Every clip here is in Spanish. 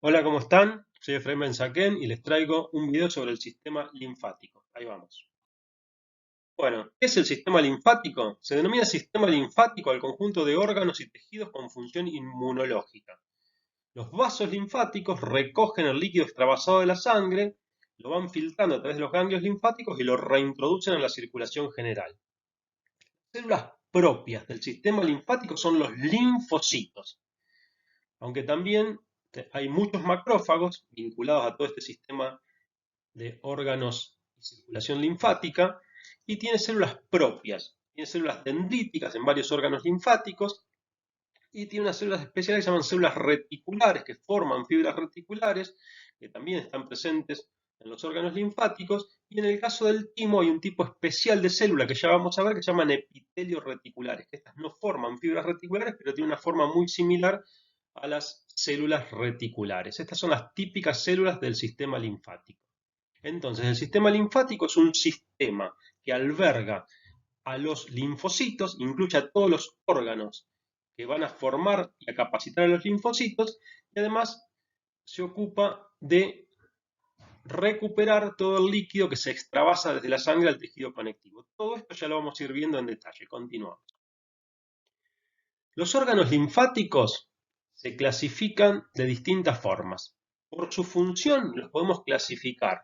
Hola, ¿cómo están? Soy Efraín Benzaquén y les traigo un video sobre el sistema linfático. Ahí vamos. Bueno, ¿qué es el sistema linfático? Se denomina sistema linfático al conjunto de órganos y tejidos con función inmunológica. Los vasos linfáticos recogen el líquido extravasado de la sangre, lo van filtrando a través de los ganglios linfáticos y lo reintroducen en la circulación general. Células propias del sistema linfático son los linfocitos, aunque también hay muchos macrófagos vinculados a todo este sistema de órganos y circulación linfática y tiene células propias. Tiene células dendríticas en varios órganos linfáticos y tiene unas células especiales que se llaman células reticulares, que forman fibras reticulares, que también están presentes en los órganos linfáticos. Y en el caso del timo hay un tipo especial de célula que ya vamos a ver que se llaman epitelios reticulares, que estas no forman fibras reticulares, pero tienen una forma muy similar a las células reticulares. Estas son las típicas células del sistema linfático. Entonces, el sistema linfático es un sistema que alberga a los linfocitos, incluye a todos los órganos que van a formar y a capacitar a los linfocitos, y además se ocupa de recuperar todo el líquido que se extravasa desde la sangre al tejido conectivo. Todo esto ya lo vamos a ir viendo en detalle. Continuamos. Los órganos linfáticos se clasifican de distintas formas. Por su función los podemos clasificar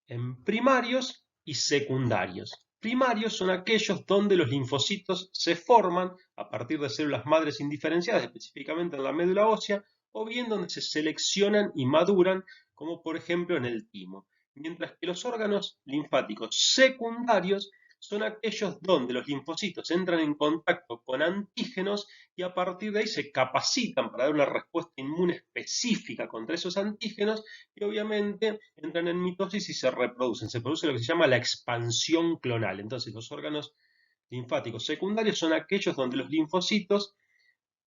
en primarios y secundarios. Primarios son aquellos donde los linfocitos se forman a partir de células madres indiferenciadas, específicamente en la médula ósea, o bien donde se seleccionan y maduran, como por ejemplo en el timo. Mientras que los órganos linfáticos secundarios son aquellos donde los linfocitos entran en contacto con antígenos y a partir de ahí se capacitan para dar una respuesta inmune específica contra esos antígenos y obviamente entran en mitosis y se reproducen. Se produce lo que se llama la expansión clonal. Entonces los órganos linfáticos secundarios son aquellos donde los linfocitos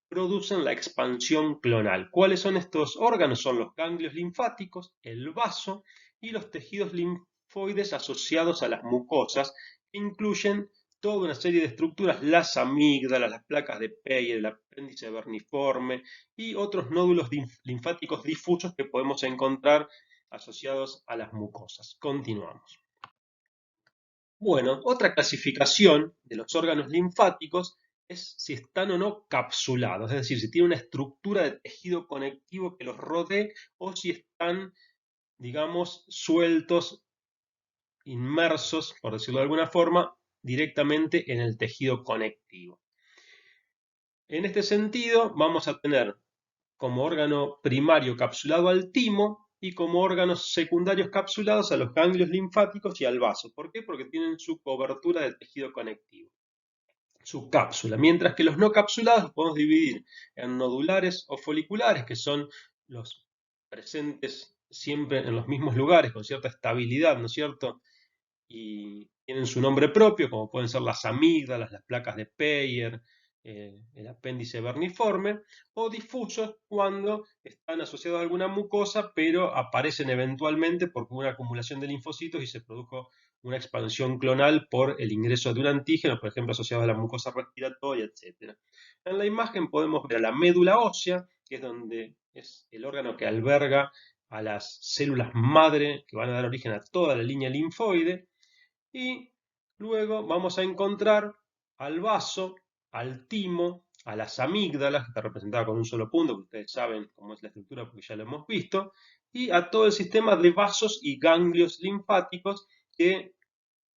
producen la expansión clonal. ¿Cuáles son estos órganos? Son los ganglios linfáticos, el vaso y los tejidos linfoides asociados a las mucosas, que incluyen toda una serie de estructuras, las amígdalas, las placas de Peyer, el apéndice verniforme y otros nódulos linfáticos difusos que podemos encontrar asociados a las mucosas. Continuamos. Bueno, otra clasificación de los órganos linfáticos es si están o no capsulados, es decir, si tienen una estructura de tejido conectivo que los rodee o si están, digamos, sueltos, inmersos, por decirlo de alguna forma, directamente en el tejido conectivo. En este sentido, vamos a tener como órgano primario capsulado al timo y como órganos secundarios capsulados a los ganglios linfáticos y al vaso. ¿Por qué? Porque tienen su cobertura del tejido conectivo, su cápsula. Mientras que los no capsulados los podemos dividir en nodulares o foliculares, que son los presentes siempre en los mismos lugares, con cierta estabilidad, ¿no es cierto? Y tienen su nombre propio, como pueden ser las amígdalas, las placas de Peyer, el apéndice verniforme, o difusos cuando están asociados a alguna mucosa, pero aparecen eventualmente porque hubo una acumulación de linfocitos y se produjo una expansión clonal por el ingreso de un antígeno, por ejemplo, asociado a la mucosa respiratoria, etc. En la imagen podemos ver a la médula ósea, que es donde es el órgano que alberga a las células madre que van a dar origen a toda la línea linfoide, y luego vamos a encontrar al vaso, al timo, a las amígdalas, que está representada con un solo punto, que ustedes saben cómo es la estructura porque ya lo hemos visto, y a todo el sistema de vasos y ganglios linfáticos que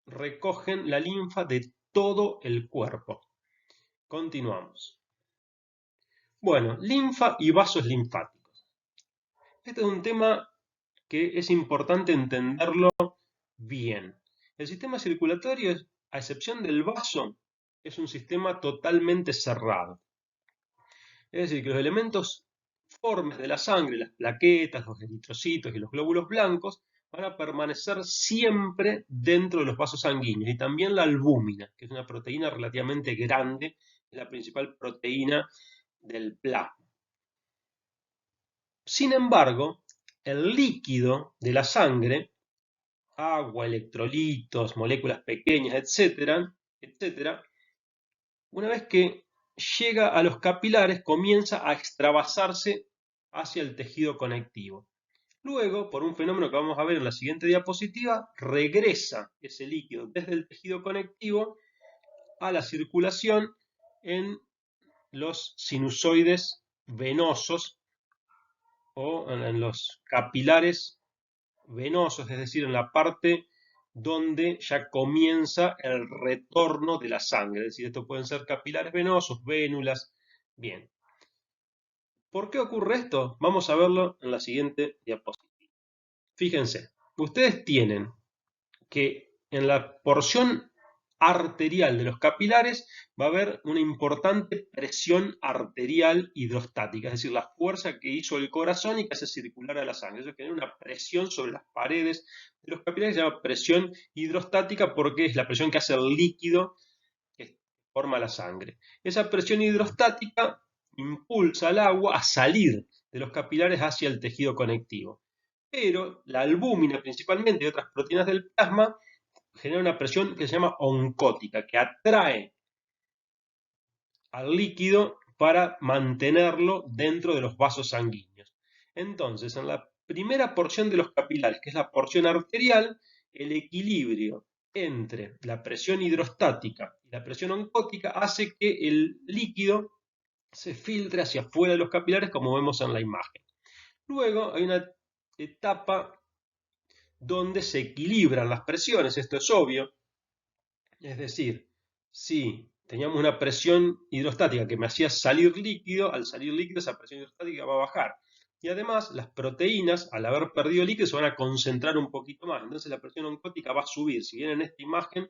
recogen la linfa de todo el cuerpo. Continuamos. Bueno, linfa y vasos linfáticos. Este es un tema que es importante entenderlo bien. El sistema circulatorio, a excepción del vaso, es un sistema totalmente cerrado. Es decir, que los elementos formes de la sangre, las plaquetas, los eritrocitos y los glóbulos blancos, van a permanecer siempre dentro de los vasos sanguíneos. Y también la albúmina, que es una proteína relativamente grande, es la principal proteína del plasma. Sin embargo, el líquido de la sangre, agua, electrolitos, moléculas pequeñas, etcétera, una vez que llega a los capilares comienza a extravasarse hacia el tejido conectivo. Luego, por un fenómeno que vamos a ver en la siguiente diapositiva, regresa ese líquido desde el tejido conectivo a la circulación en los sinusoides venosos o en los capilares venosos, es decir, en la parte donde ya comienza el retorno de la sangre. Es decir, esto pueden ser capilares venosos, vénulas. Bien. ¿Por qué ocurre esto? Vamos a verlo en la siguiente diapositiva. Fíjense, ustedes tienen que en la porción arterial de los capilares va a haber una importante presión arterial hidrostática, es decir, la fuerza que hizo el corazón y que hace circular a la sangre. Eso genera una presión sobre las paredes de los capilares, se llama presión hidrostática porque es la presión que hace el líquido que forma la sangre. Esa presión hidrostática impulsa al agua a salir de los capilares hacia el tejido conectivo. Pero la albúmina principalmente y otras proteínas del plasma genera una presión que se llama oncótica, que atrae al líquido para mantenerlo dentro de los vasos sanguíneos. Entonces, en la primera porción de los capilares, que es la porción arterial, el equilibrio entre la presión hidrostática y la presión oncótica hace que el líquido se filtre hacia afuera de los capilares, como vemos en la imagen. Luego hay una etapa donde se equilibran las presiones, esto es obvio. Es decir, si teníamos una presión hidrostática que me hacía salir líquido, al salir líquido esa presión hidrostática va a bajar. Y además las proteínas, al haber perdido líquido, se van a concentrar un poquito más. Entonces la presión oncótica va a subir. Si bien en esta imagen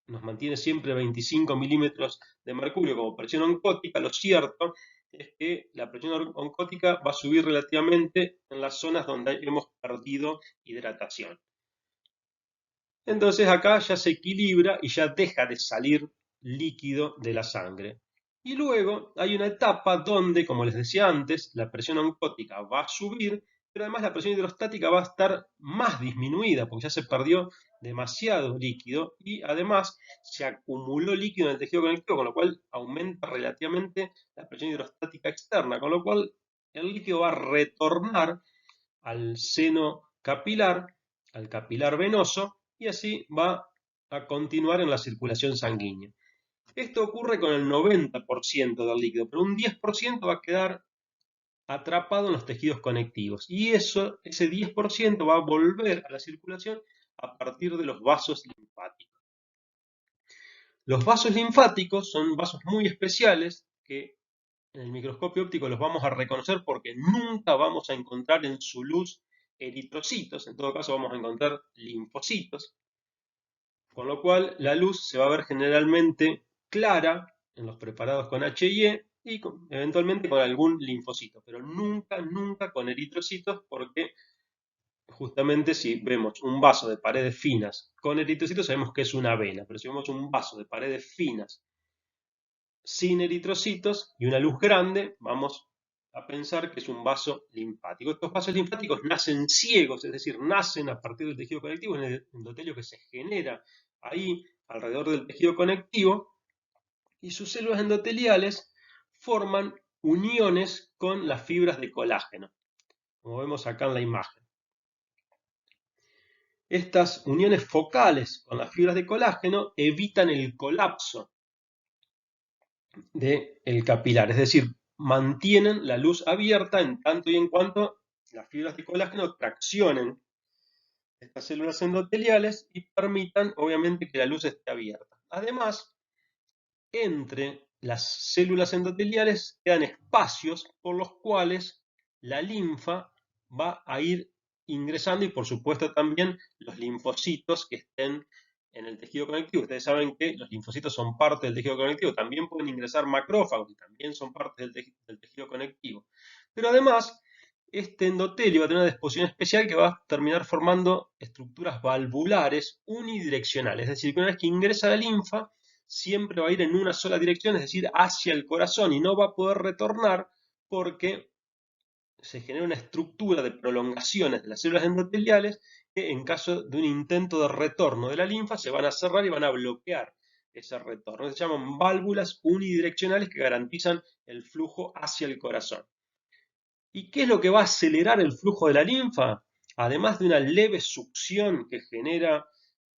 nos mantiene siempre 25 milímetros de mercurio como presión oncótica, lo cierto es que la presión oncótica va a subir relativamente en las zonas donde hemos perdido hidratación. Entonces acá ya se equilibra y ya deja de salir líquido de la sangre. Y luego hay una etapa donde, como les decía antes, la presión oncótica va a subir, pero además la presión hidrostática va a estar más disminuida porque ya se perdió demasiado líquido y además se acumuló líquido en el tejido conectivo, con lo cual aumenta relativamente la presión hidrostática externa, con lo cual el líquido va a retornar al seno capilar, al capilar venoso, y así va a continuar en la circulación sanguínea. Esto ocurre con el 90% del líquido, pero un 10% va a quedar atrapado en los tejidos conectivos. Y ese 10% va a volver a la circulación a partir de los vasos linfáticos. Los vasos linfáticos son vasos muy especiales que en el microscopio óptico los vamos a reconocer porque nunca vamos a encontrar en su luz eritrocitos, en todo caso vamos a encontrar linfocitos, con lo cual la luz se va a ver generalmente clara en los preparados con HIE y eventualmente con algún linfocito, pero nunca con eritrocitos porque justamente si vemos un vaso de paredes finas con eritrocitos sabemos que es una vena, pero si vemos un vaso de paredes finas sin eritrocitos y una luz grande, vamos a pensar que es un vaso linfático. Estos vasos linfáticos nacen ciegos, es decir, nacen a partir del tejido conectivo, en el endotelio que se genera ahí alrededor del tejido conectivo, y sus células endoteliales forman uniones con las fibras de colágeno, como vemos acá en la imagen. Estas uniones focales con las fibras de colágeno evitan el colapso del capilar, es decir, mantienen la luz abierta en tanto y en cuanto las fibras de colágeno traccionen estas células endoteliales y permitan, obviamente, que la luz esté abierta. Además, entre las células endoteliales quedan espacios por los cuales la linfa va a ir ingresando y, por supuesto, también los linfocitos que estén en el tejido conectivo. Ustedes saben que los linfocitos son parte del tejido conectivo, también pueden ingresar macrófagos y también son parte del tejido conectivo. Pero además, este endotelio va a tener una disposición especial que va a terminar formando estructuras valvulares unidireccionales, es decir, que una vez que ingresa la linfa, siempre va a ir en una sola dirección, es decir, hacia el corazón y no va a poder retornar porque se genera una estructura de prolongaciones de las células endoteliales que en caso de un intento de retorno de la linfa se van a cerrar y van a bloquear ese retorno. Se llaman válvulas unidireccionales que garantizan el flujo hacia el corazón. ¿Y qué es lo que va a acelerar el flujo de la linfa? Además de una leve succión que genera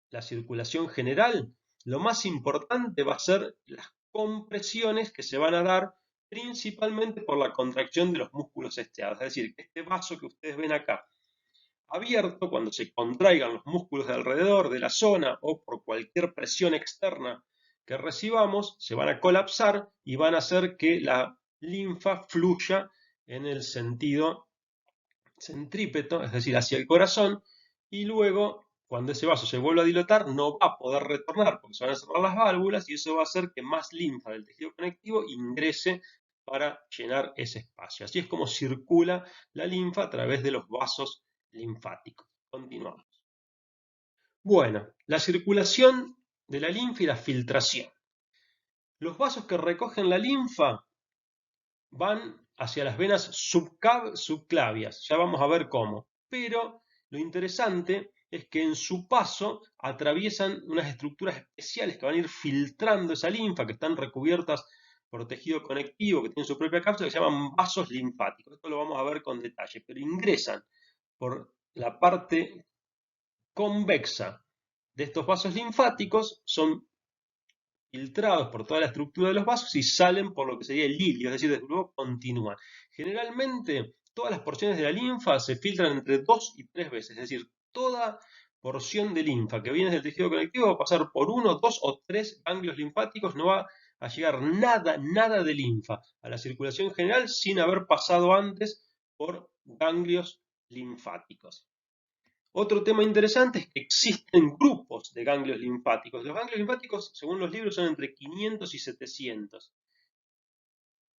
la circulación general, lo más importante va a ser las compresiones que se van a dar principalmente por la contracción de los músculos estriados. Es decir, que este vaso que ustedes ven acá abierto, cuando se contraigan los músculos de alrededor de la zona o por cualquier presión externa que recibamos, se van a colapsar y van a hacer que la linfa fluya en el sentido centrípeto, es decir, hacia el corazón, y luego, cuando ese vaso se vuelva a dilatar, no va a poder retornar porque se van a cerrar las válvulas y eso va a hacer que más linfa del tejido conectivo ingrese para llenar ese espacio. Así es como circula la linfa a través de los vasos linfáticos. Continuamos. Bueno, la circulación de la linfa y la filtración. Los vasos que recogen la linfa van hacia las venas subclavias, ya vamos a ver cómo. Pero lo interesante es que en su paso atraviesan unas estructuras especiales que van a ir filtrando esa linfa, que están recubiertas por tejido conectivo, que tienen su propia cápsula, que se llaman vasos linfáticos. Esto lo vamos a ver con detalle, pero ingresan por la parte convexa de estos vasos linfáticos, son filtrados por toda la estructura de los vasos y salen por lo que sería el hilio, es decir, desde luego continúan. Generalmente, todas las porciones de la linfa se filtran entre 2 y 3 veces, es decir, toda porción de linfa que viene del tejido conectivo va a pasar por 1, 2 o 3 ganglios linfáticos, no va a llegar nada de linfa a la circulación general sin haber pasado antes por ganglios linfáticos. Otro tema interesante es que existen grupos de ganglios linfáticos. Los ganglios linfáticos, según los libros, son entre 500 y 700.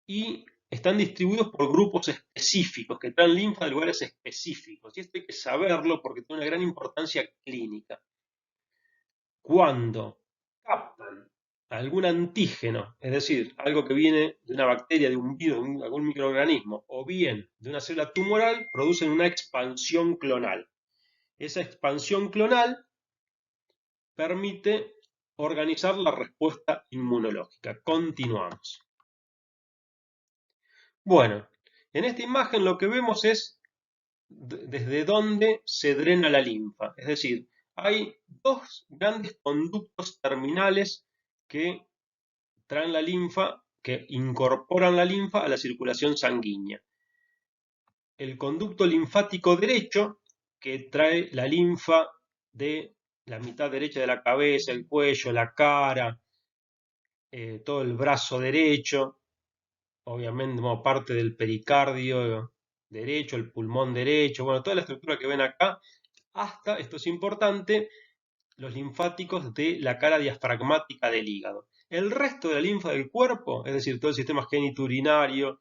Y están distribuidos por grupos específicos, que traen linfa de lugares específicos. Y esto hay que saberlo porque tiene una gran importancia clínica. Cuando captan algún antígeno, es decir, algo que viene de una bacteria, de un virus, de algún microorganismo, o bien de una célula tumoral, producen una expansión clonal. Esa expansión clonal permite organizar la respuesta inmunológica. Continuamos. Bueno, en esta imagen lo que vemos es desde dónde se drena la linfa. Es decir, hay dos grandes conductos terminales que traen la linfa, que incorporan la linfa a la circulación sanguínea. El conducto linfático derecho, que trae la linfa de la mitad derecha de la cabeza, el cuello, la cara, todo el brazo derecho, obviamente como parte del pericardio derecho, el pulmón derecho, bueno, toda la estructura que ven acá, hasta, esto es importante, los linfáticos de la cara diafragmática del hígado. El resto de la linfa del cuerpo, es decir, todo el sistema genitourinario,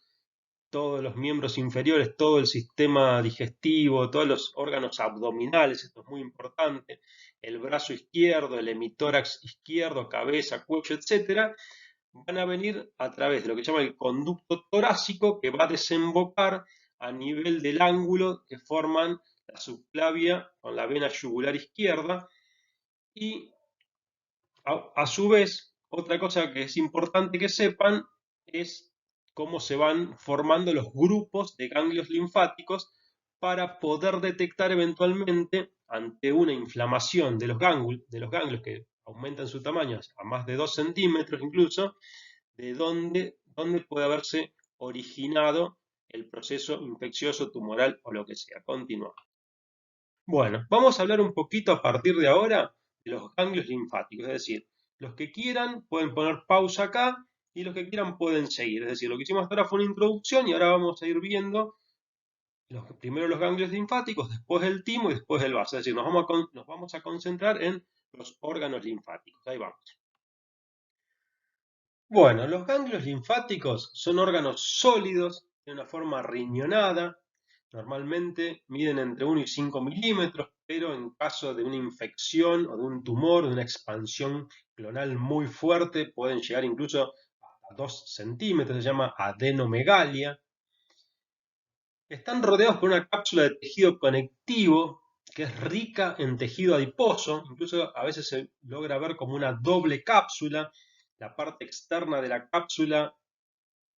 todos los miembros inferiores, todo el sistema digestivo, todos los órganos abdominales, esto es muy importante, el brazo izquierdo, el hemitórax izquierdo, cabeza, cuello, etcétera, van a venir a través de lo que se llama el conducto torácico, que va a desembocar a nivel del ángulo que forman la subclavia con la vena yugular izquierda, y a su vez, otra cosa que es importante que sepan es cómo se van formando los grupos de ganglios linfáticos para poder detectar eventualmente ante una inflamación de los ganglios que aumentan su tamaño a más de 2 centímetros incluso, de dónde puede haberse originado el proceso infeccioso, tumoral o lo que sea. Continuamos. Bueno, vamos a hablar un poquito a partir de ahora de los ganglios linfáticos, es decir, los que quieran pueden poner pausa acá y los que quieran pueden seguir. Es decir, lo que hicimos hasta ahora fue una introducción y ahora vamos a ir viendo primero los ganglios linfáticos, después el timo y después el vaso. Es decir, nos vamos a concentrar en los órganos linfáticos. Ahí vamos. Bueno, los ganglios linfáticos son órganos sólidos, de una forma riñonada. Normalmente miden entre 1 y 5 milímetros, pero en caso de una infección o de un tumor, de una expansión clonal muy fuerte, pueden llegar incluso a 2 centímetros, se llama adenomegalia. Están rodeados por una cápsula de tejido conectivo que es rica en tejido adiposo, incluso a veces se logra ver como una doble cápsula. La parte externa de la cápsula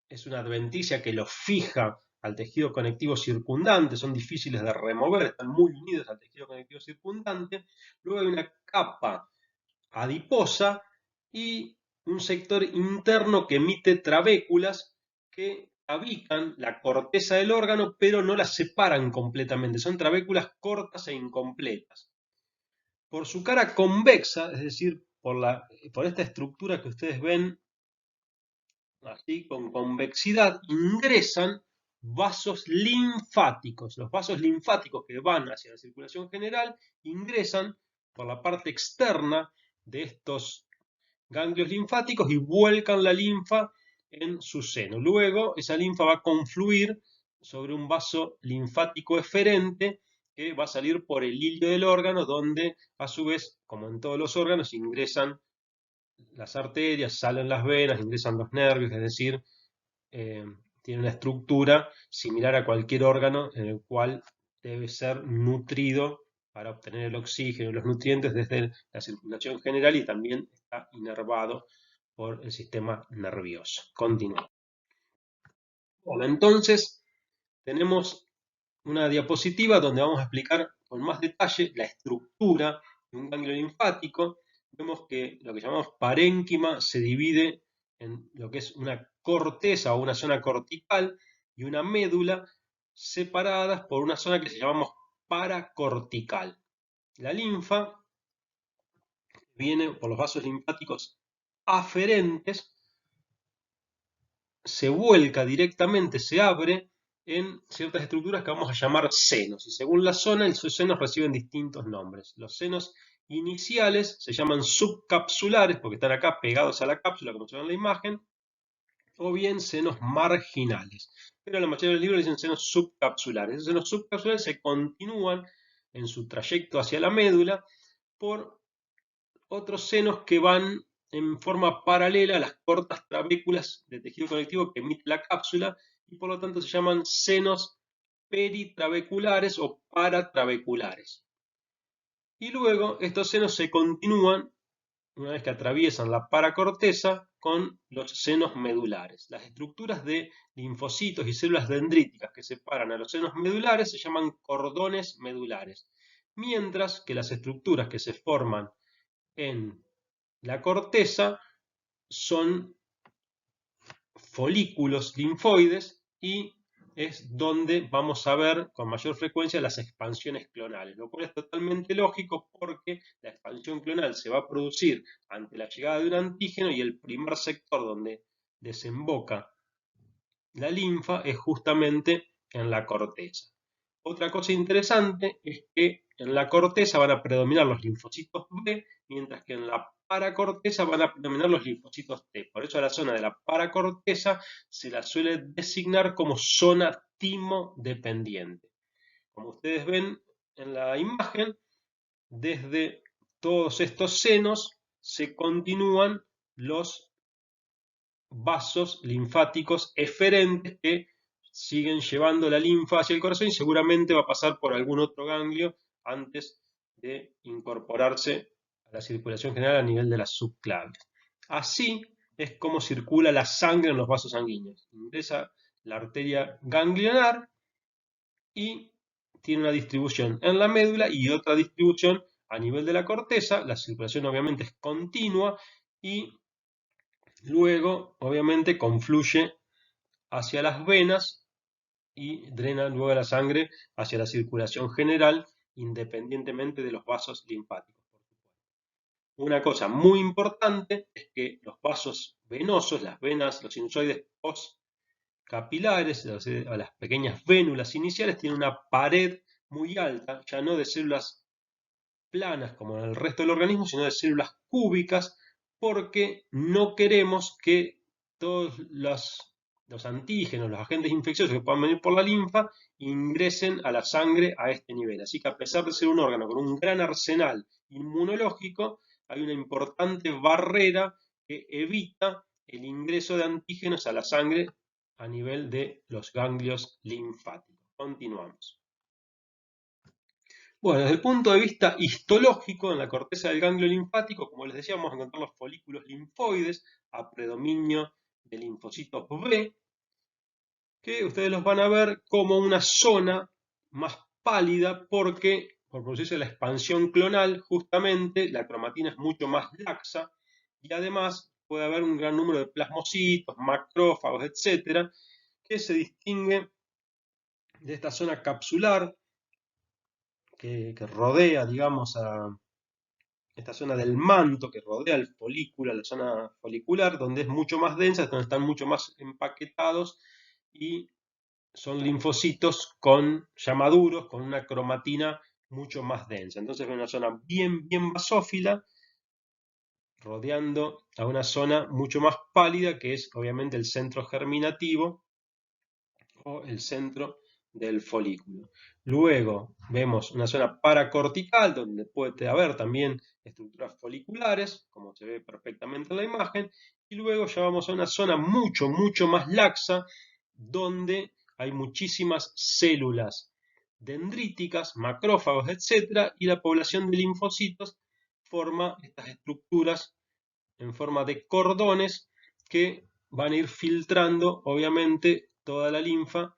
es una adventicia que lo fija al tejido conectivo circundante, son difíciles de remover, están muy unidos al tejido conectivo circundante. Luego hay una capa adiposa y un sector interno que emite trabéculas que tabican la corteza del órgano, pero no la separan completamente, son trabéculas cortas e incompletas. Por su cara convexa, es decir, por esta estructura que ustedes ven así con convexidad, ingresan vasos linfáticos. Los vasos linfáticos que van hacia la circulación general ingresan por la parte externa de estos ganglios linfáticos y vuelcan la linfa en su seno. Luego esa linfa va a confluir sobre un vaso linfático eferente que va a salir por el hilio del órgano, donde a su vez, como en todos los órganos, ingresan las arterias, salen las venas, ingresan los nervios, es decir, tiene una estructura similar a cualquier órgano en el cual debe ser nutrido para obtener el oxígeno y los nutrientes desde la circulación general y también está inervado por el sistema nervioso. Continuamos. Bueno, entonces tenemos una diapositiva donde vamos a explicar con más detalle la estructura de un ganglio linfático. Vemos que lo que llamamos parénquima se divide en lo que es una corteza o una zona cortical y una médula separadas por una zona que se llamamos paracortical. La linfa viene por los vasos linfáticos aferentes, se vuelca directamente, se abre en ciertas estructuras que vamos a llamar senos. Y según la zona, esos senos reciben distintos nombres. Los senos iniciales se llaman subcapsulares porque están acá pegados a la cápsula, como se ve en la imagen, o bien senos marginales. Pero en la mayoría de los libros dicen senos subcapsulares. Esos senos subcapsulares se continúan en su trayecto hacia la médula por otros senos que van en forma paralela a las cortas trabéculas de tejido conectivo que emite la cápsula y por lo tanto se llaman senos peritrabeculares o paratrabeculares. Y luego estos senos se continúan, una vez que atraviesan la paracorteza, con los senos medulares. Las estructuras de linfocitos y células dendríticas que separan a los senos medulares se llaman cordones medulares, mientras que las estructuras que se forman en la corteza son folículos linfoides y es donde vamos a ver con mayor frecuencia las expansiones clonales, lo cual es totalmente lógico porque la expansión clonal se va a producir ante la llegada de un antígeno y el primer sector donde desemboca la linfa es justamente en la corteza. Otra cosa interesante es que en la corteza van a predominar los linfocitos B, mientras que en la paracorteza van a predominar los linfocitos T. Por eso a la zona de la paracorteza se la suele designar como zona timodependiente. Como ustedes ven en la imagen, desde todos estos senos se continúan los vasos linfáticos eferentes que siguen llevando la linfa hacia el corazón y seguramente va a pasar por algún otro ganglio antes de incorporarse a la circulación general a nivel de las subclavias. Así es como circula la sangre en los vasos sanguíneos. Ingresa la arteria ganglionar y tiene una distribución en la médula y otra distribución a nivel de la corteza. La circulación obviamente es continua y luego obviamente confluye hacia las venas y drena luego la sangre hacia la circulación general, independientemente de los vasos linfáticos. Una cosa muy importante es que los vasos venosos, las venas, los sinusoides postcapilares, o las pequeñas vénulas iniciales, tienen una pared muy alta, ya no de células planas como en el resto del organismo, sino de células cúbicas, porque no queremos que todos los antígenos, los agentes infecciosos que puedan venir por la linfa, ingresen a la sangre a este nivel. Así que a pesar de ser un órgano con un gran arsenal inmunológico, hay una importante barrera que evita el ingreso de antígenos a la sangre a nivel de los ganglios linfáticos. Continuamos. Bueno, desde el punto de vista histológico, en la corteza del ganglio linfático, como les decía, vamos a encontrar los folículos linfoides a predominio de linfocitos B. que ustedes los van a ver como una zona más pálida porque por producirse la expansión clonal, justamente la cromatina es mucho más laxa y además puede haber un gran número de plasmocitos, macrófagos, etcétera, que se distingue de esta zona capsular que rodea, digamos, a esta zona del manto que rodea el folículo, la zona folicular, donde es mucho más densa, donde están mucho más empaquetados y son linfocitos ya maduros, con una cromatina mucho más densa. Entonces es una zona bien basófila, rodeando a una zona mucho más pálida, que es obviamente el centro germinativo o el centro del folículo. Luego vemos una zona paracortical, donde puede haber también estructuras foliculares, como se ve perfectamente en la imagen, y luego ya vamos a una zona mucho más laxa, donde hay muchísimas células dendríticas, macrófagos, etc., y la población de linfocitos forma estas estructuras en forma de cordones que van a ir filtrando, obviamente, toda la linfa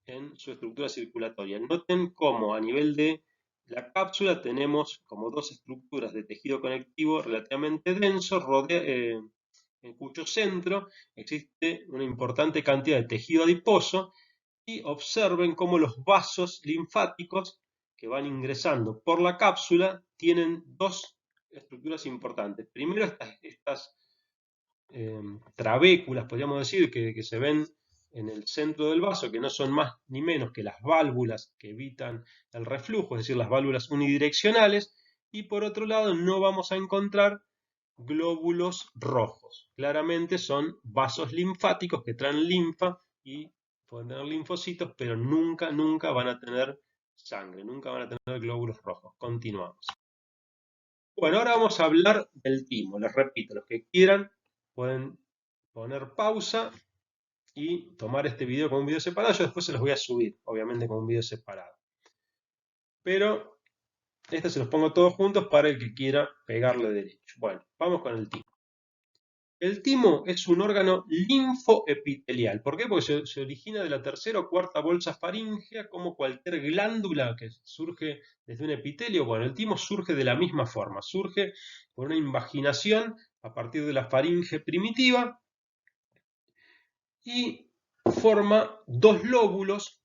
en su estructura circulatoria. Noten cómo a nivel de la cápsula tenemos como dos estructuras de tejido conectivo relativamente denso, en cuyo centro existe una importante cantidad de tejido adiposo, y observen cómo los vasos linfáticos que van ingresando por la cápsula tienen dos estructuras importantes. Primero estas trabéculas, podríamos decir, que se ven en el centro del vaso, que no son más ni menos que las válvulas que evitan el reflujo, es decir, las válvulas unidireccionales, y por otro lado no vamos a encontrar glóbulos rojos. Claramente son vasos linfáticos que traen linfa y pueden tener linfocitos, pero nunca van a tener sangre, nunca van a tener glóbulos rojos. Continuamos. Bueno, ahora vamos a hablar del timo. Les repito, los que quieran pueden poner pausa y tomar este video como un video separado. Yo después se los voy a subir, obviamente, como un video separado. Pero se los pongo todos juntos para el que quiera pegarle derecho. Bueno, vamos con el timo. El timo es un órgano linfoepitelial. ¿Por qué? Porque se origina de la tercera o cuarta bolsa faríngea, como cualquier glándula que surge desde un epitelio. Bueno, el timo surge de la misma forma. Surge por una invaginación a partir de la faringe primitiva y forma dos lóbulos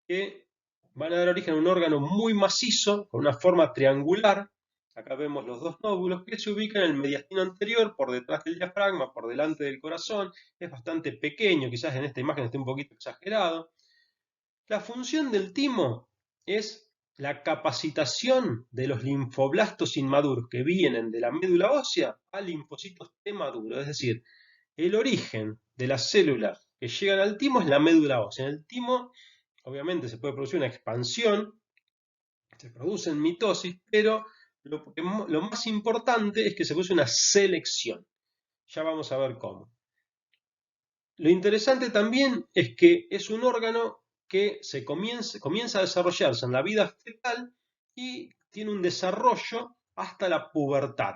que van a dar origen a un órgano muy macizo, con una forma triangular. Acá vemos los dos nódulos que se ubican en el mediastino anterior, por detrás del diafragma, por delante del corazón. Es bastante pequeño, quizás en esta imagen esté un poquito exagerado. La función del timo es la capacitación de los linfoblastos inmaduros que vienen de la médula ósea a linfocitos T maduros. Es decir, el origen de las células que llegan al timo es la médula ósea. En el timo obviamente se puede producir una expansión, se produce en mitosis, pero lo más importante es que se produce una selección. Ya vamos a ver cómo. Lo interesante también es que es un órgano que comienza a desarrollarse en la vida fetal y tiene un desarrollo hasta la pubertad.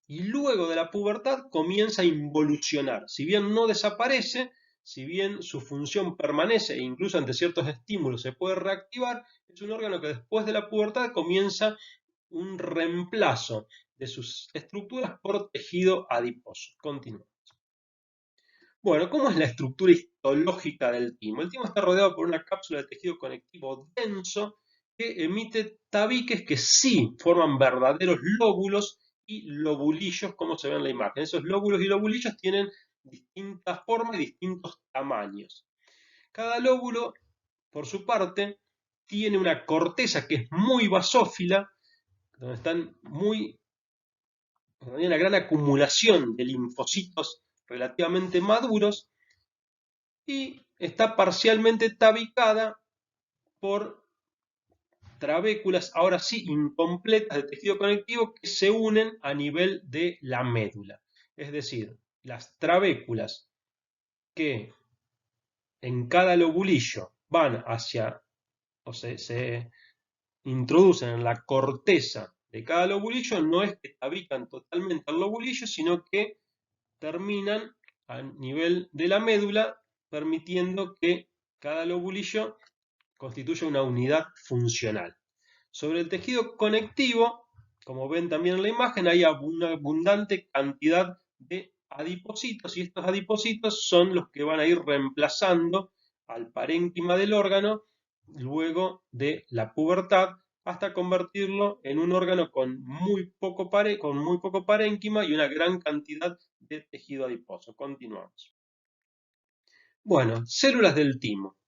Y luego de la pubertad comienza a involucionar. Si bien no desaparece, si bien su función permanece e incluso ante ciertos estímulos se puede reactivar, es un órgano que después de la pubertad comienza un reemplazo de sus estructuras por tejido adiposo. Continúa. Bueno, ¿cómo es la estructura histológica del timo? El timo está rodeado por una cápsula de tejido conectivo denso que emite tabiques que sí forman verdaderos lóbulos y lobulillos, como se ve en la imagen. Esos lóbulos y lobulillos tienen distintas formas y distintos tamaños. Cada lóbulo, por su parte, tiene una corteza que es muy basófila, donde hay una gran acumulación de linfocitos relativamente maduros, y está parcialmente tabicada por trabéculas, ahora sí incompletas, de tejido conectivo que se unen a nivel de la médula. Es decir, las trabéculas que en cada lobulillo van hacia, o se introducen en la corteza de cada lobulillo, no es que tabican totalmente el lobulillo, sino que terminan a nivel de la médula, permitiendo que Cada lobulillo constituye una unidad funcional. Sobre el tejido conectivo, como ven también en la imagen, hay una abundante cantidad de adipocitos y estos adipocitos son los que van a ir reemplazando al parénquima del órgano luego de la pubertad hasta convertirlo en un órgano con muy poco parénquima y una gran cantidad de tejido adiposo. Continuamos. Bueno, células del timo.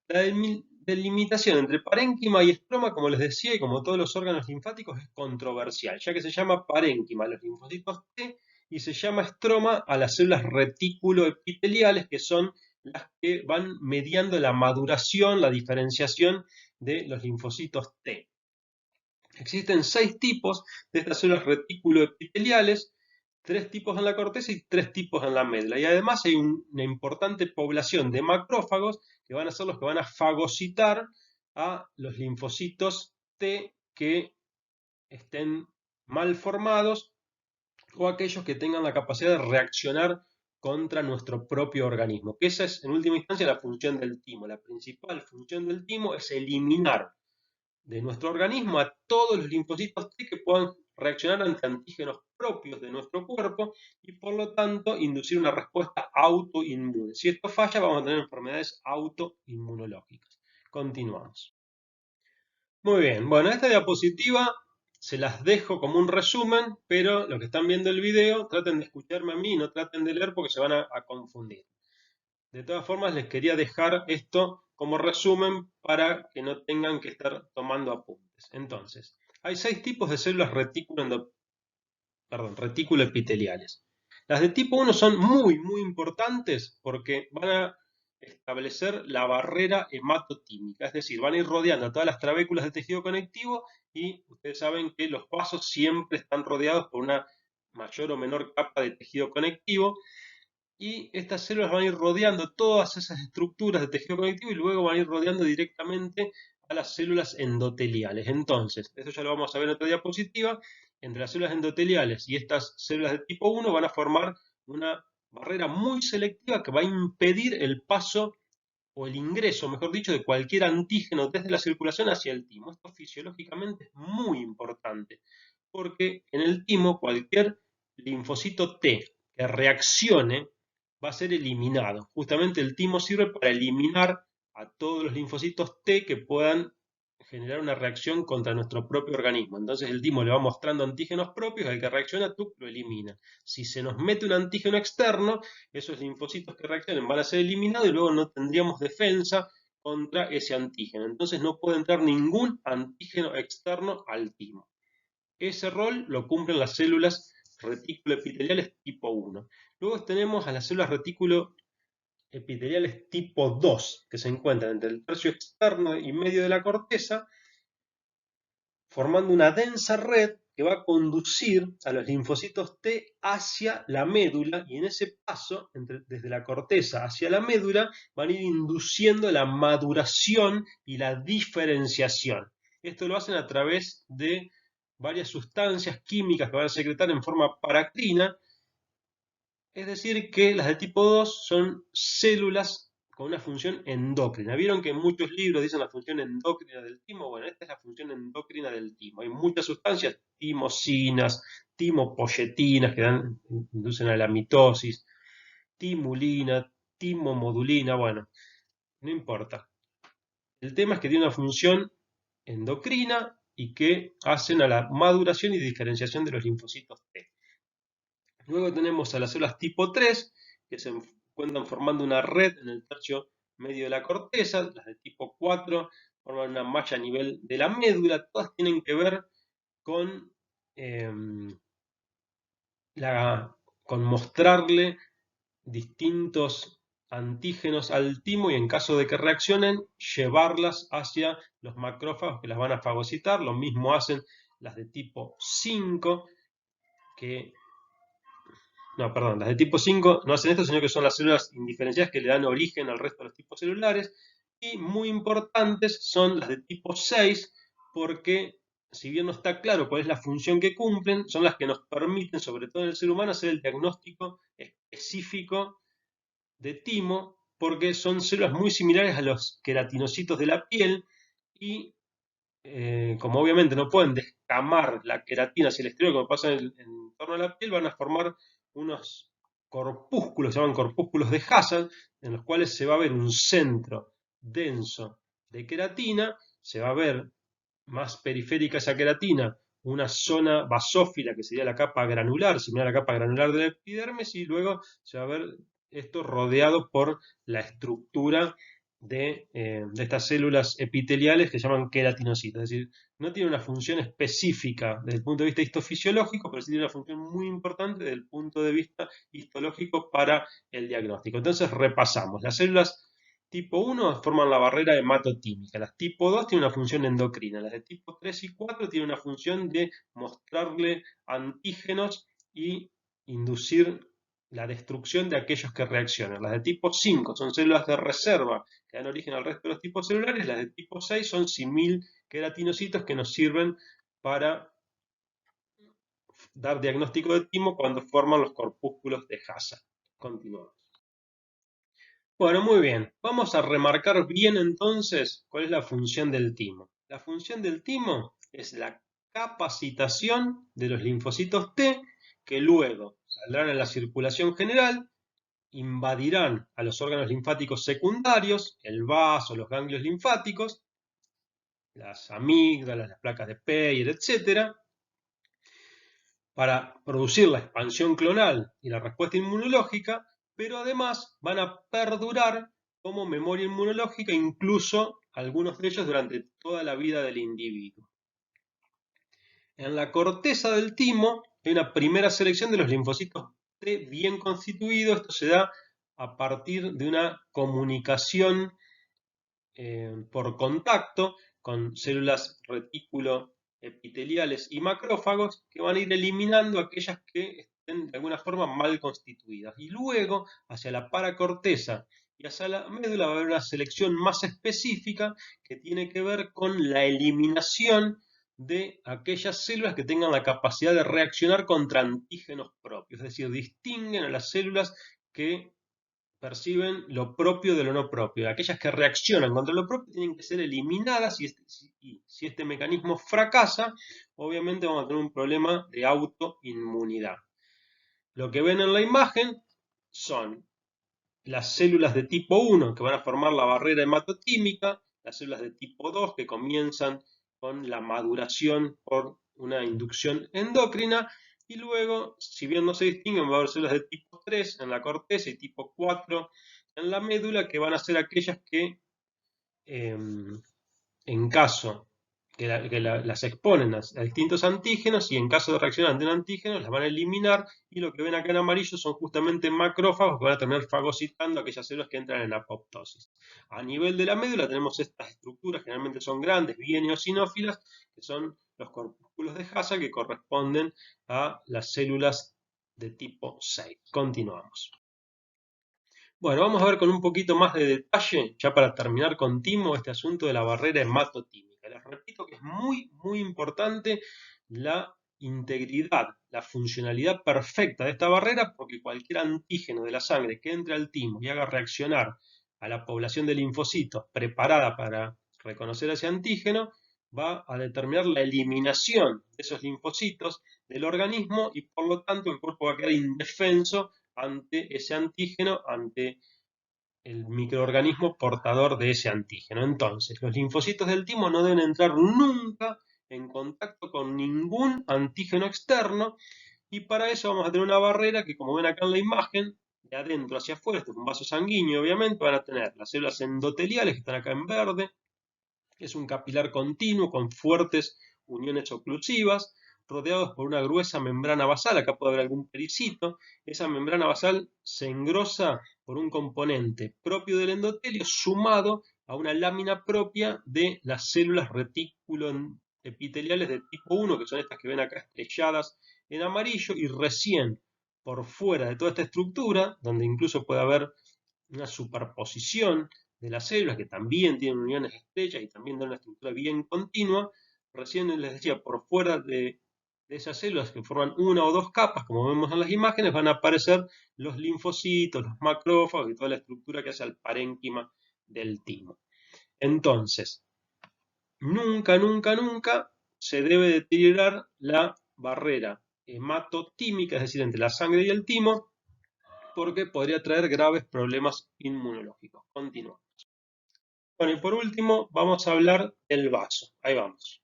La delimitación entre parénquima y estroma, como les decía, y como todos los órganos linfáticos, es controversial, ya que se llama parénquima a los linfocitos T y se llama estroma a las células retículoepiteliales, que son las que van mediando la maduración, la diferenciación de los linfocitos T. Existen 6 tipos de estas células reticuloepiteliales, 3 tipos en la corteza y 3 tipos en la médula. Y además hay una importante población de macrófagos que van a ser los que van a fagocitar a los linfocitos T que estén mal formados o aquellos que tengan la capacidad de reaccionar contra nuestro propio organismo. Que esa es, en última instancia, la función del timo. La principal función del timo es eliminar de nuestro organismo a todos los linfocitos T que puedan reaccionar ante antígenos propios de nuestro cuerpo y por lo tanto inducir una respuesta autoinmune. Si esto falla, vamos a tener enfermedades autoinmunológicas. Continuamos. Muy bien, bueno, esta diapositiva se las dejo como un resumen, pero los que están viendo el video traten de escucharme a mí y no traten de leer porque se van a confundir. De todas formas, les quería dejar esto como resumen para que no tengan que estar tomando apuntes. Entonces, hay 6 tipos de células reticuloepiteliales. Las de tipo 1 son muy importantes porque van a establecer la barrera hematotímica, es decir, van a ir rodeando todas las trabéculas de tejido conectivo y ustedes saben que los vasos siempre están rodeados por una mayor o menor capa de tejido conectivo y estas células van a ir rodeando todas esas estructuras de tejido conectivo y luego van a ir rodeando directamente a las células endoteliales. Entonces, esto ya lo vamos a ver en otra diapositiva, entre las células endoteliales y estas células de tipo 1 van a formar una barrera muy selectiva que va a impedir el paso o el ingreso, mejor dicho, de cualquier antígeno desde la circulación hacia el timo. Esto fisiológicamente es muy importante, porque en el timo cualquier linfocito T que reaccione va a ser eliminado. Justamente el timo sirve para eliminar a todos los linfocitos T que puedan generar una reacción contra nuestro propio organismo. Entonces el timo le va mostrando antígenos propios, el que reacciona, tú lo elimina. Si se nos mete un antígeno externo, esos linfocitos que reaccionen van a ser eliminados y luego no tendríamos defensa contra ese antígeno. Entonces no puede entrar ningún antígeno externo al timo. Ese rol lo cumplen las células reticuloepiteliales tipo 1. Luego tenemos a las células reticuloepiteliales tipo 2, que se encuentran entre el tercio externo y medio de la corteza, formando una densa red que va a conducir a los linfocitos T hacia la médula y en ese paso, desde la corteza hacia la médula, van a ir induciendo la maduración y la diferenciación. Esto lo hacen a través de varias sustancias químicas que van a secretar en forma paracrina, es decir, que las de tipo 2 son células con una función endocrina. ¿Vieron que en muchos libros dicen la función endocrina del timo? Bueno, esta es la función endocrina del timo. Hay muchas sustancias, timosinas, timopoyetinas que inducen a la mitosis, timulina, timomodulina, bueno, no importa. El tema es que tiene una función endocrina y que hacen a la maduración y diferenciación de los linfocitos T. Luego tenemos a las células tipo 3, que se encuentran formando una red en el tercio medio de la corteza. Las de tipo 4 forman una malla a nivel de la médula. Todas tienen que ver con, eh, con mostrarle distintos antígenos al timo y en caso de que reaccionen, llevarlas hacia los macrófagos que las van a fagocitar. Lo mismo hacen las de tipo 5, que no, perdón, las de tipo 5 no hacen esto, sino que son las células indiferenciadas que le dan origen al resto de los tipos celulares. Y muy importantes son las de tipo 6, porque si bien no está claro cuál es la función que cumplen, son las que nos permiten, sobre todo en el ser humano, hacer el diagnóstico específico de timo, porque son células muy similares a los queratinocitos de la piel y como obviamente no pueden descamar la queratina hacia el exterior como pasa en torno a la piel, van a formar unos corpúsculos, se llaman corpúsculos de Hassall, en los cuales se va a ver un centro denso de queratina, se va a ver más periférica a esa queratina una zona basófila que sería la capa granular, similar a la capa granular de la epidermis, y luego se va a ver esto rodeado por la estructura de estas células epiteliales que se llaman queratinocitos. Es decir, no tiene una función específica desde el punto de vista histofisiológico, pero sí tiene una función muy importante desde el punto de vista histológico para el diagnóstico. Entonces repasamos. Las células tipo 1 forman la barrera hematotímica, las tipo 2 tienen una función endocrina, las de tipo 3 y 4 tienen una función de mostrarle antígenos y inducir la destrucción de aquellos que reaccionan. Las de tipo 5 son células de reserva que dan origen al resto de los tipos celulares, las de tipo 6 son simil queratinocitos que nos sirven para dar diagnóstico de timo cuando forman los corpúsculos de Hassall. Continuamos. Bueno, muy bien. Vamos a remarcar bien entonces cuál es la función del timo. La función del timo es la capacitación de los linfocitos T que luego saldrán a la circulación general, invadirán a los órganos linfáticos secundarios, el vaso, los ganglios linfáticos, las amígdalas, las placas de Peyer, etc., para producir la expansión clonal y la respuesta inmunológica, pero además van a perdurar como memoria inmunológica, incluso algunos de ellos durante toda la vida del individuo. En la corteza del timo hay una primera selección de los linfocitos T bien constituidos. Esto se da a partir de una comunicación por contacto con células retículo epiteliales y macrófagos que van a ir eliminando aquellas que estén de alguna forma mal constituidas. Y luego, hacia la paracorteza y hacia la médula, va a haber una selección más específica que tiene que ver con la eliminación de aquellas células que tengan la capacidad de reaccionar contra antígenos propios, es decir, distinguen a las células que perciben lo propio de lo no propio. Aquellas que reaccionan contra lo propio tienen que ser eliminadas y si este mecanismo fracasa, obviamente vamos a tener un problema de autoinmunidad. Lo que ven en la imagen son las células de tipo 1 que van a formar la barrera hematotímica, las células de tipo 2 que comienzan con la maduración por una inducción endocrina, y luego, si bien no se distinguen, va a haber células de tipo 3 en la corteza y tipo 4 en la médula, que van a ser aquellas que, en caso que las exponen a distintos antígenos, y en caso de reaccionar ante un antígeno las van a eliminar, y lo que ven acá en amarillo son justamente macrófagos que van a terminar fagocitando aquellas células que entran en apoptosis. A nivel de la médula tenemos estas estructuras, generalmente son grandes, bien eosinófilas, que son los corpúsculos de Hassall, que corresponden a las células de tipo 6. Continuamos. Bueno, vamos a ver con un poquito más de detalle, ya para terminar con timo, este asunto de la barrera hematotímica. Les repito que es muy importante la integridad, la funcionalidad perfecta de esta barrera, porque cualquier antígeno de la sangre que entre al timo y haga reaccionar a la población de linfocitos preparada para reconocer ese antígeno, va a determinar la eliminación de esos linfocitos del organismo, y por lo tanto el cuerpo va a quedar indefenso ante ese antígeno, ante el microorganismo portador de ese antígeno. Entonces, los linfocitos del timo no deben entrar nunca en contacto con ningún antígeno externo, y para eso vamos a tener una barrera que, como ven acá en la imagen, de adentro hacia afuera, esto es un vaso sanguíneo, obviamente, van a tener las células endoteliales que están acá en verde, que es un capilar continuo con fuertes uniones oclusivas, rodeados por una gruesa membrana basal. Acá puede haber algún pericito. Esa membrana basal se engrosa por un componente propio del endotelio sumado a una lámina propia de las células retículo epiteliales de tipo 1, que son estas que ven acá estrelladas en amarillo, y recién por fuera de toda esta estructura, donde incluso puede haber una superposición de las células que también tienen uniones estrechas y también dan una estructura bien continua, recién les decía, por fuera de de esas células que forman una o dos capas, como vemos en las imágenes, van a aparecer los linfocitos, los macrófagos y toda la estructura que hace el parénquima del timo. Entonces, nunca, nunca, nunca se debe deteriorar la barrera hematotímica, es decir, entre la sangre y el timo, porque podría traer graves problemas inmunológicos. Continuamos. Bueno, y por último, vamos a hablar del vaso. Ahí vamos.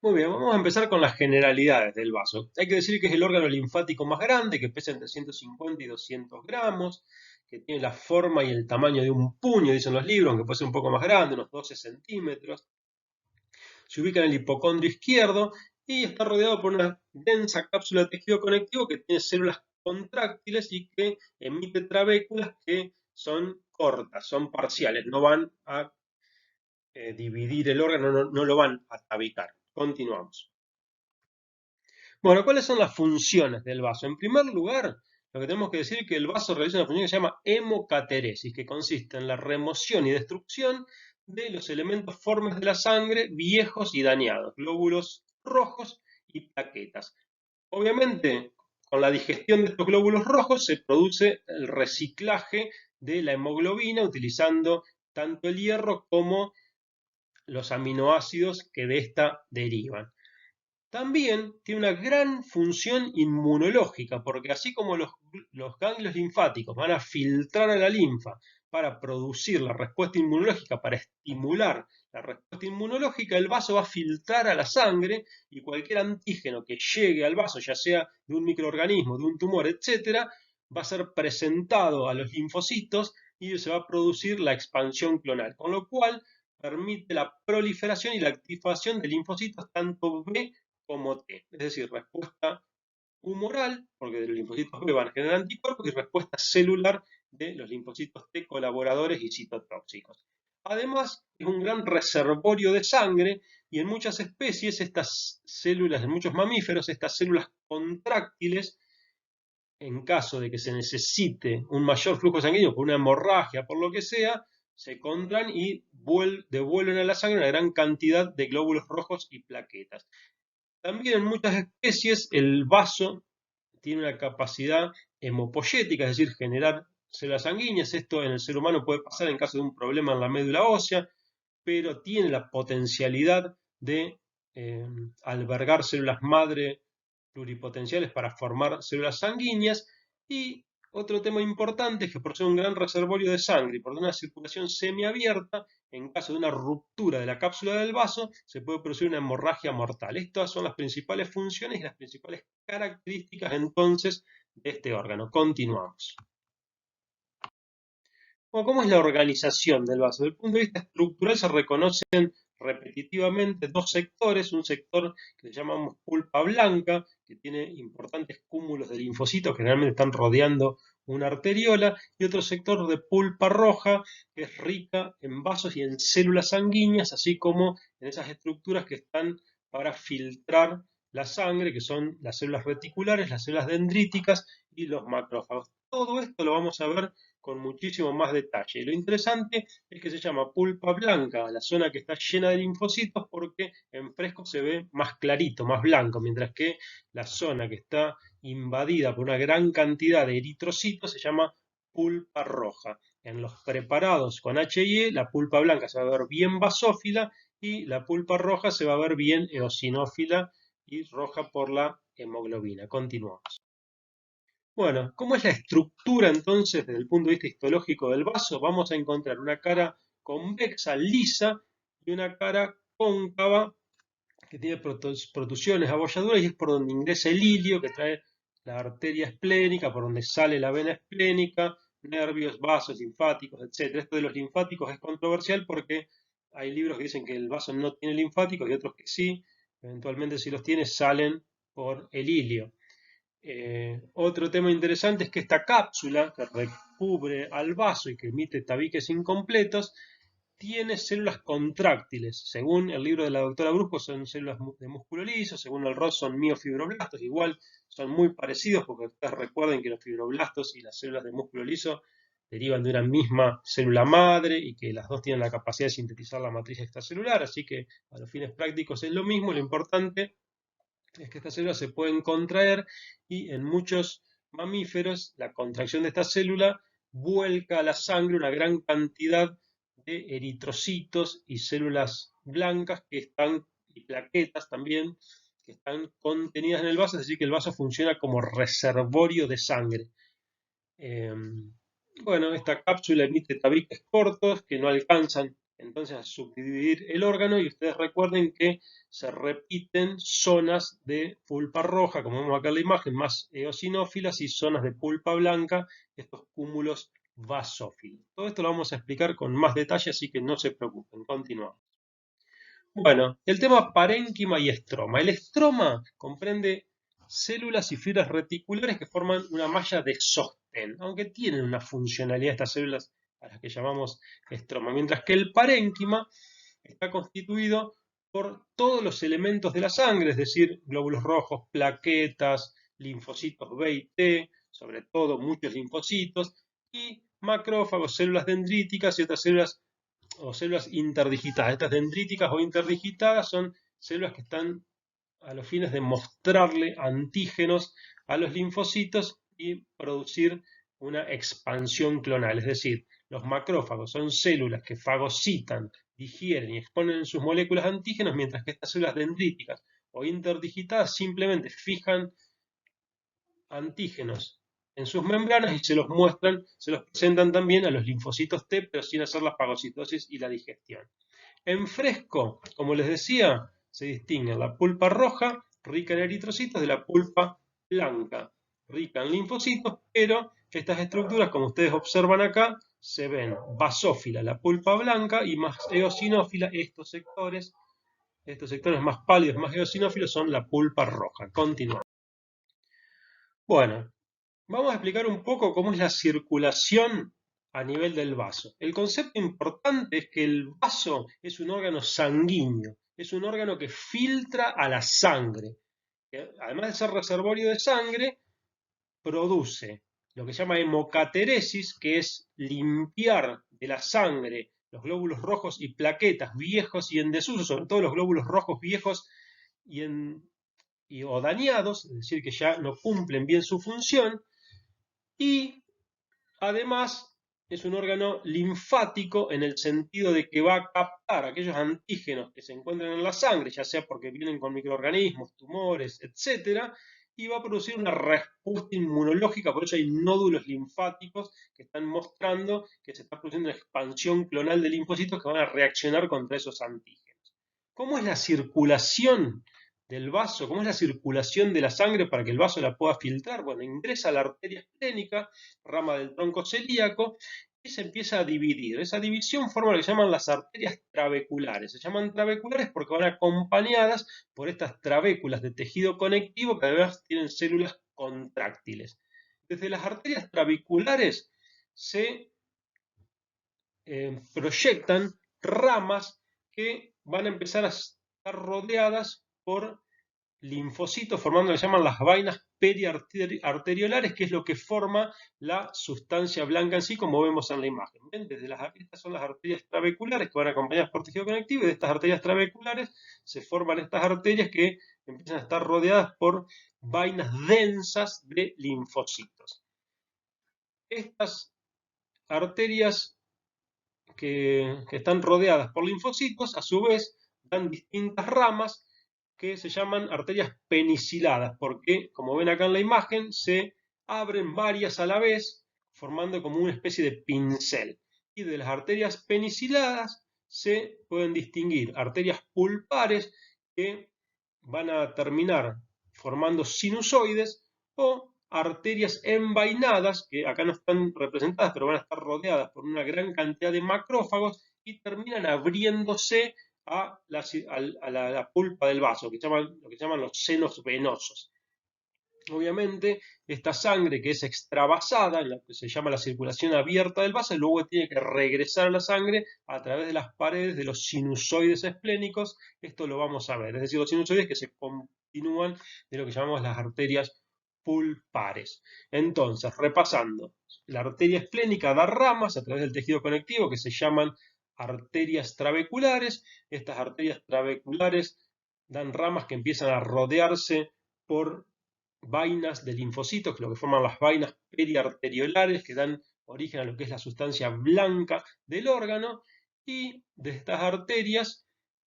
Muy bien, vamos a empezar con las generalidades del vaso. Hay que decir que es el órgano linfático más grande, que pesa entre 150 y 200 gramos, que tiene la forma y el tamaño de un puño, dicen los libros, aunque puede ser un poco más grande, unos 12 centímetros. Se ubica en el hipocondrio izquierdo y está rodeado por una densa cápsula de tejido conectivo que tiene células contráctiles y que emite trabéculas que son cortas, son parciales, no van a dividir el órgano, no lo van a tabicar. Continuamos. Bueno, ¿cuáles son las funciones del vaso? En primer lugar, lo que tenemos que decir es que el vaso realiza una función que se llama hemocateresis, que consiste en la remoción y destrucción de los elementos formes de la sangre viejos y dañados, glóbulos rojos y plaquetas. Obviamente, con la digestión de estos glóbulos rojos se produce el reciclaje de la hemoglobina utilizando tanto el hierro como los aminoácidos que de esta derivan. También tiene una gran función inmunológica, porque así como los ganglios linfáticos van a filtrar a la linfa para producir la respuesta inmunológica, para estimular la respuesta inmunológica, el vaso va a filtrar a la sangre y cualquier antígeno que llegue al vaso, ya sea de un microorganismo, de un tumor, etc., va a ser presentado a los linfocitos y se va a producir la expansión clonal, con lo cual permite la proliferación y la activación de linfocitos tanto B como T, es decir, respuesta humoral, porque de los linfocitos B van a generar anticuerpos, y respuesta celular de los linfocitos T colaboradores y citotóxicos. Además, es un gran reservorio de sangre y en muchas especies estas células, en muchos mamíferos, estas células contráctiles, en caso de que se necesite un mayor flujo sanguíneo por una hemorragia, por lo que sea, se contraen y devuelven a la sangre una gran cantidad de glóbulos rojos y plaquetas. También en muchas especies el vaso tiene una capacidad hemopoyética, es decir, generar células sanguíneas. Esto en el ser humano puede pasar en caso de un problema en la médula ósea, pero tiene la potencialidad de albergar células madre pluripotenciales para formar células sanguíneas. Y otro tema importante es que por ser un gran reservorio de sangre y por una circulación semiabierta, en caso de una ruptura de la cápsula del vaso, se puede producir una hemorragia mortal. Estas son las principales funciones y las principales características entonces de este órgano. Continuamos. Bueno, ¿cómo es la organización del vaso? Desde el punto de vista estructural se reconocen repetitivamente dos sectores, un sector que llamamos pulpa blanca, que tiene importantes cúmulos de linfocitos que generalmente están rodeando una arteriola, y otro sector de pulpa roja, que es rica en vasos y en células sanguíneas, así como en esas estructuras que están para filtrar la sangre, que son las células reticulares, las células dendríticas y los macrófagos. Todo esto lo vamos a ver con muchísimo más detalle. Y lo interesante es que se llama pulpa blanca, la zona que está llena de linfocitos, porque en fresco se ve más clarito, más blanco, mientras que la zona que está invadida por una gran cantidad de eritrocitos se llama pulpa roja. En los preparados con H&E, la pulpa blanca se va a ver bien basófila y la pulpa roja se va a ver bien eosinófila y roja por la hemoglobina. Continuamos. Bueno, ¿cómo es la estructura entonces desde el punto de vista histológico del vaso? Vamos a encontrar una cara convexa, lisa, y una cara cóncava que tiene protusiones, abolladuras, y es por donde ingresa el ilio, que trae la arteria esplénica, por donde sale la vena esplénica, nervios, vasos, linfáticos, etc. Esto de los linfáticos es controversial porque hay libros que dicen que el vaso no tiene linfáticos y otros que sí, eventualmente si los tiene salen por el ilio. Otro tema interesante es que esta cápsula que recubre al vaso y que emite tabiques incompletos tiene células contráctiles. Según el libro de la doctora Brusco son células de músculo liso, según el Ross son miofibroblastos, igual son muy parecidos porque ustedes recuerden que los fibroblastos y las células de músculo liso derivan de una misma célula madre y que las dos tienen la capacidad de sintetizar la matriz extracelular, así que a los fines prácticos es lo mismo. Lo importante es que estas células se pueden contraer y en muchos mamíferos la contracción de esta célula vuelca a la sangre una gran cantidad de eritrocitos y células blancas que están, y plaquetas también, que están contenidas en el vaso, es decir, que el vaso funciona como reservorio de sangre. Eh, bueno, esta cápsula emite tabiques cortos que no alcanzan entonces a subdividir el órgano y ustedes recuerden que se repiten zonas de pulpa roja, como vemos acá en la imagen, más eosinófilas y zonas de pulpa blanca, estos cúmulos basófilos. Todo esto lo vamos a explicar con más detalle, así que no se preocupen, continuamos. Bueno, el tema parénquima y estroma. El estroma comprende células y fibras reticulares que forman una malla de sostén, aunque tienen una funcionalidad estas células a las que llamamos estroma, mientras que el parénquima está constituido por todos los elementos de la sangre, es decir, glóbulos rojos, plaquetas, linfocitos B y T, sobre todo muchos linfocitos, y macrófagos, células dendríticas y otras células o células interdigitadas. Estas dendríticas o interdigitadas son células que están a los fines de mostrarle antígenos a los linfocitos y producir una expansión clonal. Es decir, los macrófagos son células que fagocitan, digieren y exponen sus moléculas antígenos, mientras que estas células dendríticas o interdigitadas simplemente fijan antígenos en sus membranas y se los muestran, se los presentan también a los linfocitos T, pero sin hacer la fagocitosis y la digestión. En fresco, como les decía, se distingue la pulpa roja, rica en eritrocitos, de la pulpa blanca, rica en linfocitos, pero estas estructuras, como ustedes observan acá, se ven basófila, la pulpa blanca, y más eosinófila, estos sectores más pálidos, más eosinófilos, son la pulpa roja. Continuamos. Bueno, vamos a explicar un poco cómo es la circulación a nivel del vaso. El concepto importante es que el vaso es un órgano sanguíneo, es un órgano que filtra a la sangre. Además de ser reservorio de sangre, produce lo que se llama hemocateresis, que es limpiar de la sangre los glóbulos rojos y plaquetas viejos y en desuso, sobre todo los glóbulos rojos viejos o dañados, es decir, que ya no cumplen bien su función, y además es un órgano linfático en el sentido de que va a captar aquellos antígenos que se encuentran en la sangre, ya sea porque vienen con microorganismos, tumores, etc., y va a producir una respuesta inmunológica. Por eso hay nódulos linfáticos que están mostrando que se está produciendo una expansión clonal de linfocitos que van a reaccionar contra esos antígenos. ¿Cómo es la circulación del vaso? ¿Cómo es la circulación de la sangre para que el vaso la pueda filtrar? Bueno, ingresa a la arteria esplénica, rama del tronco celíaco, y se empieza a dividir. Esa división forma lo que se llaman las arterias trabeculares. Se llaman trabeculares porque van acompañadas por estas trabéculas de tejido conectivo que además tienen células contráctiles. Desde las arterias trabeculares se proyectan ramas que van a empezar a estar rodeadas por linfocitos, formando lo que llaman las vainas periarteriolares, que es lo que forma la sustancia blanca en sí, como vemos en la imagen. ¿Ven? Estas son las arterias trabeculares que van acompañadas por tejido conectivo, y de estas arterias trabeculares se forman estas arterias que empiezan a estar rodeadas por vainas densas de linfocitos. Estas arterias que están rodeadas por linfocitos, a su vez, dan distintas ramas que se llaman arterias peniciladas, porque, como ven acá en la imagen, se abren varias a la vez, formando como una especie de pincel. Y de las arterias peniciladas se pueden distinguir arterias pulpares, que van a terminar formando sinusoides, o arterias envainadas, que acá no están representadas, pero van a estar rodeadas por una gran cantidad de macrófagos y terminan abriéndose a la pulpa del vaso, lo que llaman los senos venosos. Obviamente, esta sangre que es extravasada, en lo que se llama la circulación abierta del vaso, luego tiene que regresar a la sangre a través de las paredes de los sinusoides esplénicos. Esto lo vamos a ver, es decir, los sinusoides que se continúan de lo que llamamos las arterias pulpares. Entonces, repasando, la arteria esplénica da ramas a través del tejido conectivo que se llaman arterias trabeculares. Estas arterias trabeculares dan ramas que empiezan a rodearse por vainas de linfocitos, que es lo que forman las vainas periarteriolares, que dan origen a lo que es la sustancia blanca del órgano, y de estas arterias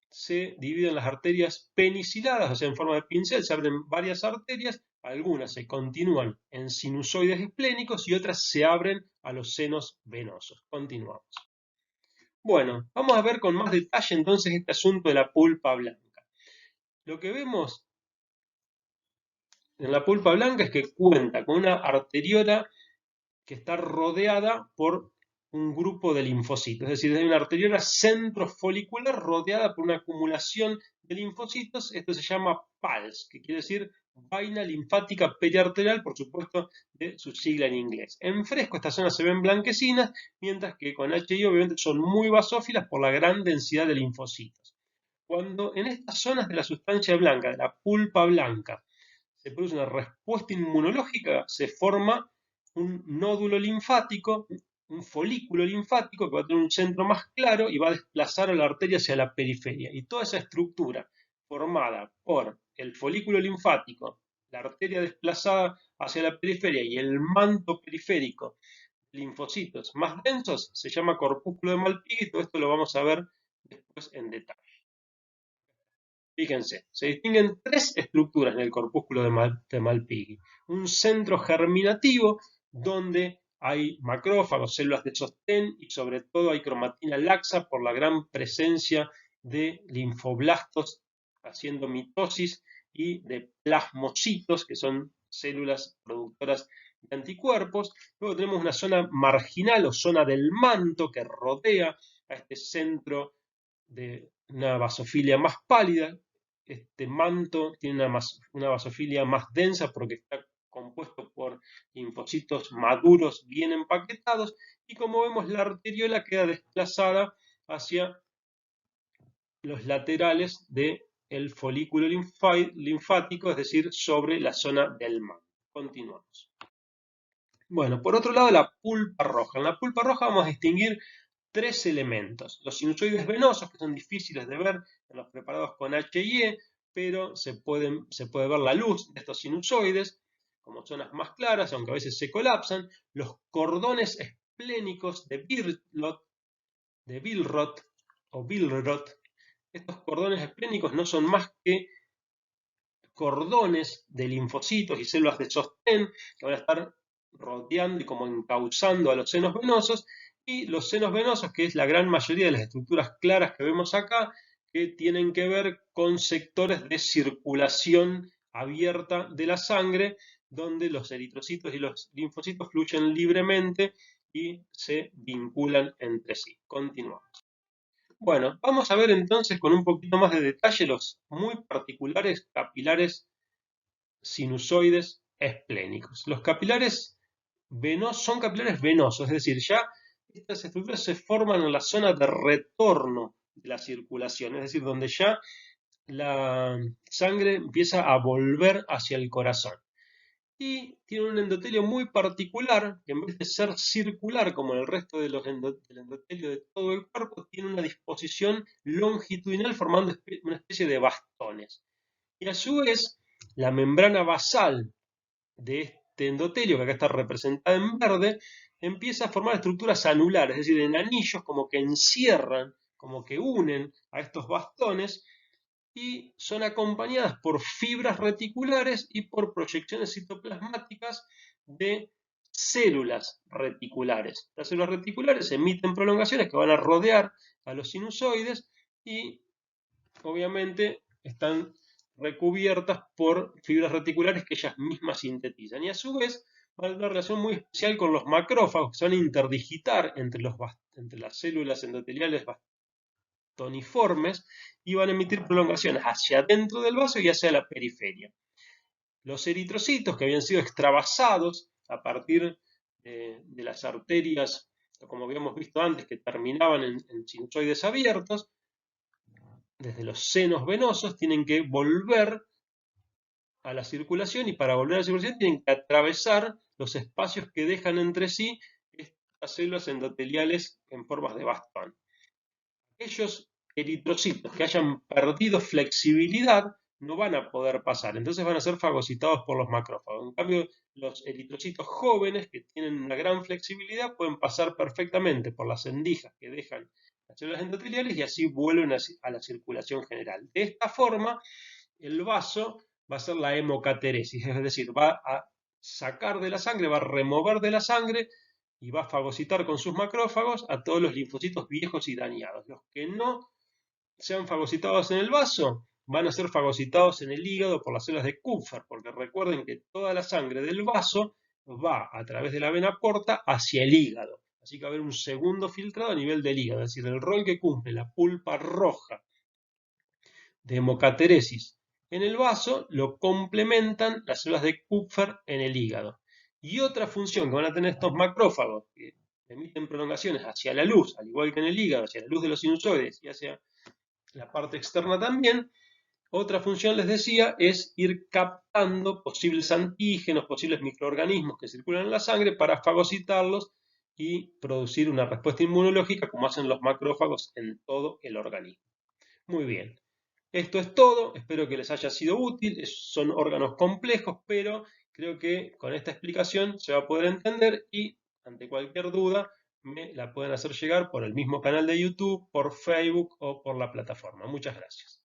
se dividen las arterias peniciladas, o sea, en forma de pincel, se abren varias arterias, algunas se continúan en sinusoides esplénicos y otras se abren a los senos venosos. Continuamos. Bueno, vamos a ver con más detalle entonces este asunto de la pulpa blanca. Lo que vemos en la pulpa blanca es que cuenta con una arteriola que está rodeada por un grupo de linfocitos, es decir, hay una arteriola centrofolicular rodeada por una acumulación de linfocitos. Esto se llama PALS, que quiere decir vaina linfática periarterial, por supuesto, de su sigla en inglés. En fresco estas zonas se ven blanquecinas, mientras que con HI obviamente son muy basófilas por la gran densidad de linfocitos. Cuando en estas zonas de la sustancia blanca, de la pulpa blanca, se produce una respuesta inmunológica, se forma un nódulo linfático, un folículo linfático que va a tener un centro más claro y va a desplazar a la arteria hacia la periferia. Y toda esa estructura formada por el folículo linfático, la arteria desplazada hacia la periferia y el manto periférico, linfocitos más densos, se llama corpúsculo de Malpighi, y todo esto lo vamos a ver después en detalle. Fíjense, se distinguen tres estructuras en el corpúsculo de Malpighi. Un centro germinativo donde hay macrófagos, células de sostén y sobre todo hay cromatina laxa por la gran presencia de linfoblastos haciendo mitosis y de plasmocitos, que son células productoras de anticuerpos. Luego tenemos una zona marginal o zona del manto que rodea a este centro de una basofilia más pálida. Este manto tiene una basofilia más densa porque está compuesto por linfocitos maduros bien empaquetados, y como vemos la arteriola queda desplazada hacia los laterales del folículo linfático, es decir, sobre la zona del manto. Continuamos. Bueno, por otro lado, la pulpa roja. En la pulpa roja vamos a distinguir tres elementos. Los sinusoides venosos, que son difíciles de ver en los preparados con HIE, pero se puede ver la luz de estos sinusoides como zonas más claras, aunque a veces se colapsan. Los cordones esplénicos de Billroth o Billroth. Estos cordones esplénicos no son más que cordones de linfocitos y células de sostén que van a estar rodeando y como encauzando a los senos venosos, y los senos venosos, que es la gran mayoría de las estructuras claras que vemos acá, que tienen que ver con sectores de circulación abierta de la sangre, donde los eritrocitos y los linfocitos fluyen libremente y se vinculan entre sí. Continuamos. Bueno, vamos a ver entonces con un poquito más de detalle los muy particulares capilares sinusoides esplénicos. Los capilares venosos son capilares venosos, es decir, ya estas estructuras se forman en la zona de retorno de la circulación, es decir, donde ya la sangre empieza a volver hacia el corazón. Y tiene un endotelio muy particular, que en vez de ser circular como el resto de del endotelio de todo el cuerpo, tiene una disposición longitudinal formando una especie de bastones. Y a su vez, la membrana basal de este endotelio, que acá está representada en verde, empieza a formar estructuras anulares, es decir, en anillos como que encierran, como que unen a estos bastones, y son acompañadas por fibras reticulares y por proyecciones citoplasmáticas de células reticulares. Las células reticulares emiten prolongaciones que van a rodear a los sinusoides y obviamente están recubiertas por fibras reticulares que ellas mismas sintetizan. Y a su vez va a haber una relación muy especial con los macrófagos, que se van a interdigitar entre las células endoteliales bastoniformes y van a emitir prolongaciones hacia adentro del vaso y hacia la periferia. Los eritrocitos, que habían sido extravasados a partir de las arterias, como habíamos visto antes, que terminaban en sinusoides abiertos, desde los senos venosos, tienen que volver a la circulación, y para volver a la circulación tienen que atravesar los espacios que dejan entre sí estas células endoteliales en formas de bastón. Aquellos eritrocitos que hayan perdido flexibilidad no van a poder pasar, entonces van a ser fagocitados por los macrófagos. En cambio, los eritrocitos jóvenes que tienen una gran flexibilidad pueden pasar perfectamente por las endijas que dejan las células endoteliales y así vuelven a la circulación general. De esta forma, el vaso va a ser la hemocateresis, es decir, va a sacar de la sangre, va a remover de la sangre y va a fagocitar con sus macrófagos a todos los linfocitos viejos y dañados. Los que no sean fagocitados en el vaso van a ser fagocitados en el hígado por las células de Kupffer, porque recuerden que toda la sangre del vaso va a través de la vena porta hacia el hígado. Así que va a haber un segundo filtrado a nivel del hígado, es decir, el rol que cumple la pulpa roja de hemocateresis en el vaso lo complementan las células de Kupffer en el hígado. Y otra función que van a tener estos macrófagos, que emiten prolongaciones hacia la luz, al igual que en el hígado, hacia la luz de los sinusoides y hacia la parte externa también, otra función, les decía, es ir captando posibles antígenos, posibles microorganismos que circulan en la sangre para fagocitarlos y producir una respuesta inmunológica como hacen los macrófagos en todo el organismo. Muy bien, esto es todo, espero que les haya sido útil, son órganos complejos, pero creo que con esta explicación se va a poder entender y ante cualquier duda me la pueden hacer llegar por el mismo canal de YouTube, por Facebook o por la plataforma. Muchas gracias.